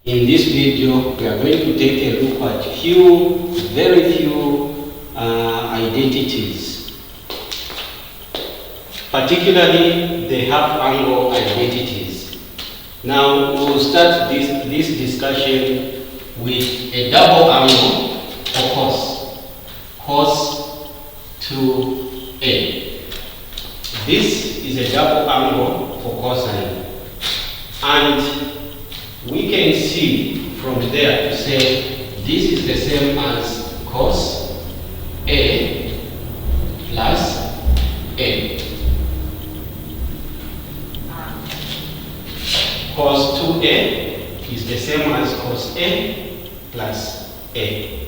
In this video, we are going to take a look at very few identities. Particularly the half-angle identities. Now, we'll start this discussion with a double angle for cos 2a. This is a double angle for cosine. And we can see from there to say this is the same as cos A plus A. Cos 2A is the same as cos A plus A.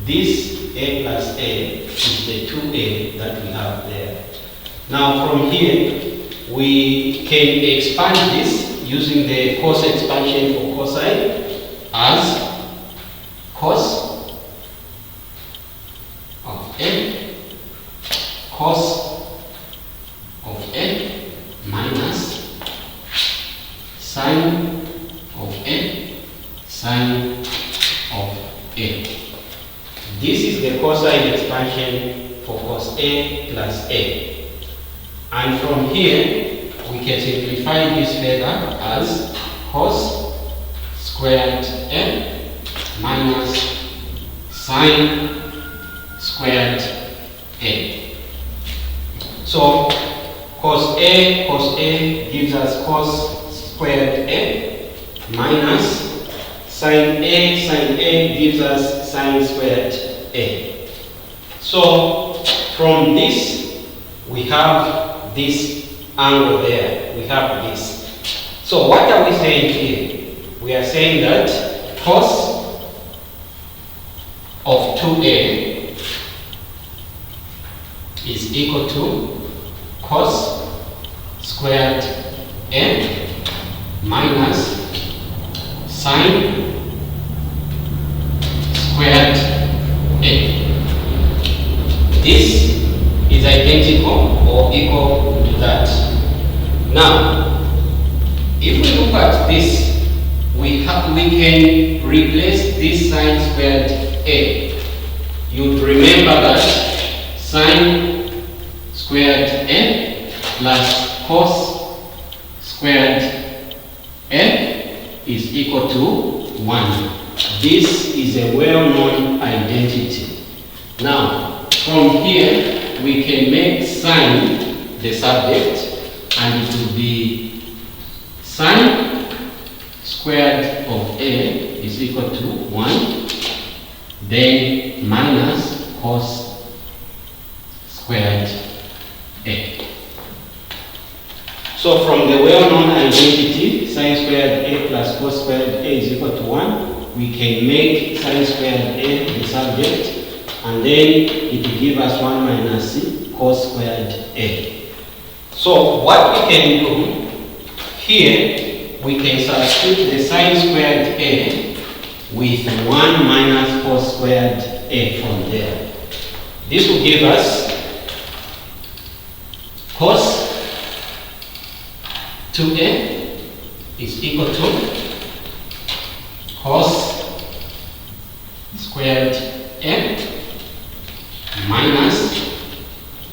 This A plus A is the 2A that we have there. Now from here, we can expand this using the cos expansion for cosine as cos of A cos of A minus sine of A sine of A. This is the cosine expansion for cos A plus A. And from here, we can simplify this further as cos squared A minus sine squared A. So cos A gives us cos squared A minus sine A gives us sine squared A. So from this, we have this angle there, we have this. So what are we saying here? We are saying that cos of 2a is equal to cos squared a minus sine squared a. This is identical or equal to that. Now, if we look at this, we can replace this sine squared a. You'd remember that sine squared a plus cos squared a is equal to 1. This is a well-known identity. Now, from here, we can make sine the subject, and it will be sine squared of A is equal to 1, then minus cos squared A. So from the well-known identity, sine squared A plus cos squared A is equal to 1, we can make sine squared A the subject, and then it will give us 1 minus cos squared A. So what we can do here, we can substitute the sine squared A with 1 minus cos squared A from there. This will give us cos 2A is equal to cos squared A minus,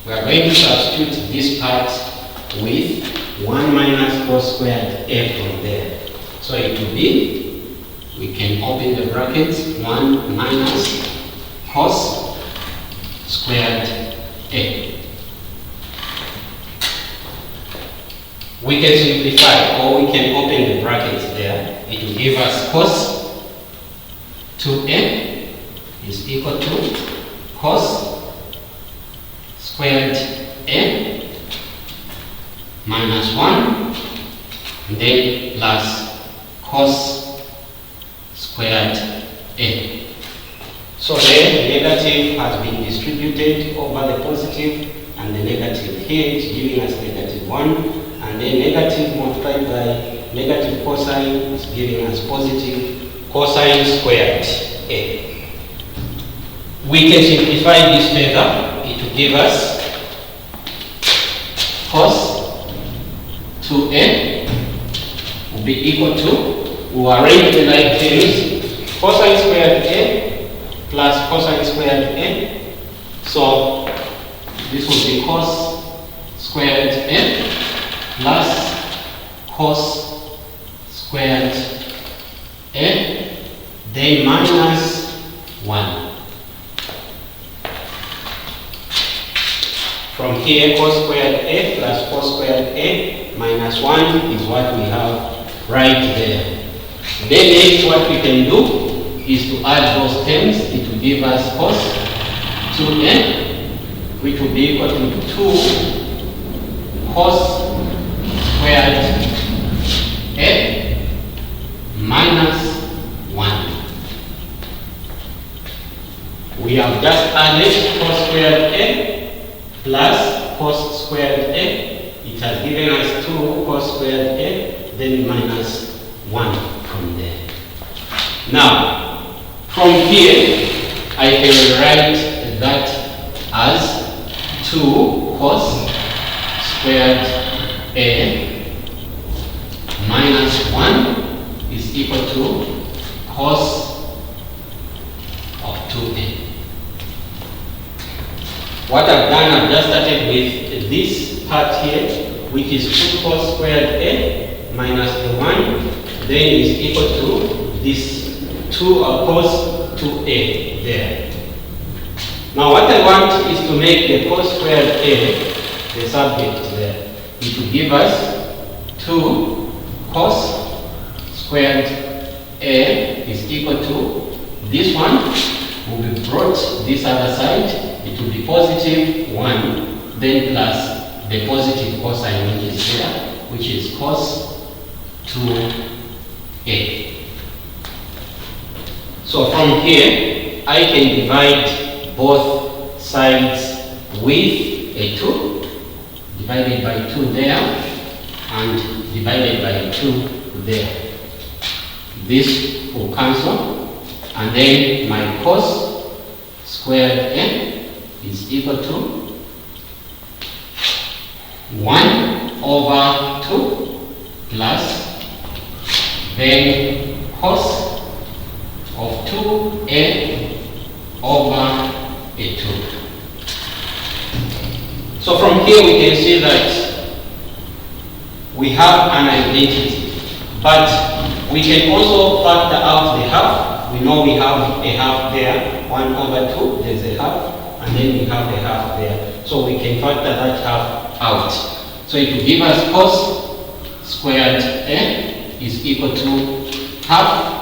we are going to substitute this part with 1 minus cos squared A from there. So it will be, we can open the brackets, 1 minus cos squared A. We can simplify, or we can open the brackets there. It will give us cos 2A is equal to cos squared A minus 1, and then plus cos squared A. So the negative has been distributed over the positive and the negative. Here it's giving us negative 1, and then negative multiplied by negative cosine is giving us positive cosine squared A. We can simplify this further. It will give us cos 2a will be equal to we arrange them like this: cosine squared A plus cosine squared A. So this will be cos squared A plus cos squared A, then minus 1. From here, cos squared A plus cos squared A minus 1 is what we have right there. Then next what we can do is to add those terms. It will give us cos 2A, which will be equal to 2 cos squared A minus 1. We have just added cos squared A plus cos squared A. It has given us 2 cos squared A, then minus 1 from there. Now, from here, I can write that as 2 cos squared A minus 1 is equal to cos of 2A. What I've done, I've just started with this part here, which is 2 cos squared A minus the 1, then is equal to this 2 cos 2A there. Now what I want is to make the cos squared A the subject there. It will give us 2 cos squared A is equal to this one will be brought this other side. It will be positive 1, then plus the positive cosine which is here, which is cos 2A. So from here, I can divide both sides with a 2, divided by 2 there, and divided by 2 there. This will cancel, and then my cos squared A is equal to 1 over 2 plus then cos of 2A over a 2. So from here we can see that we have an identity, but we can also factor out the half. We know we have a half there, 1 over 2, there's a half, and then we have a half there. So we can factor that half out. So it will give us cos squared A is equal to half.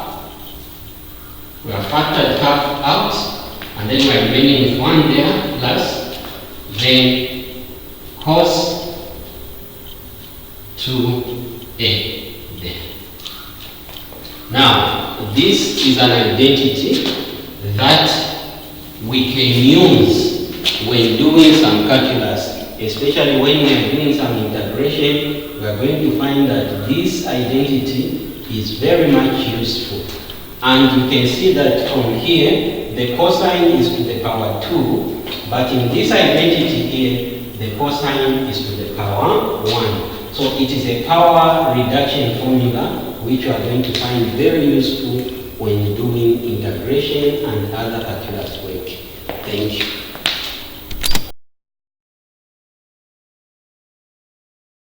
We have factored half out, and then we are remaining with 1 there, plus then cos 2A there. Now, this is an identity that we can use when doing some calculus, especially when we are doing some integration. We are going to find that this identity is very much useful. And you can see that from here, the cosine is to the power 2, but in this identity here, the cosine is to the power 1. So it is a power reduction formula which you are going to find very useful when doing integration and other calculus work. Thank you.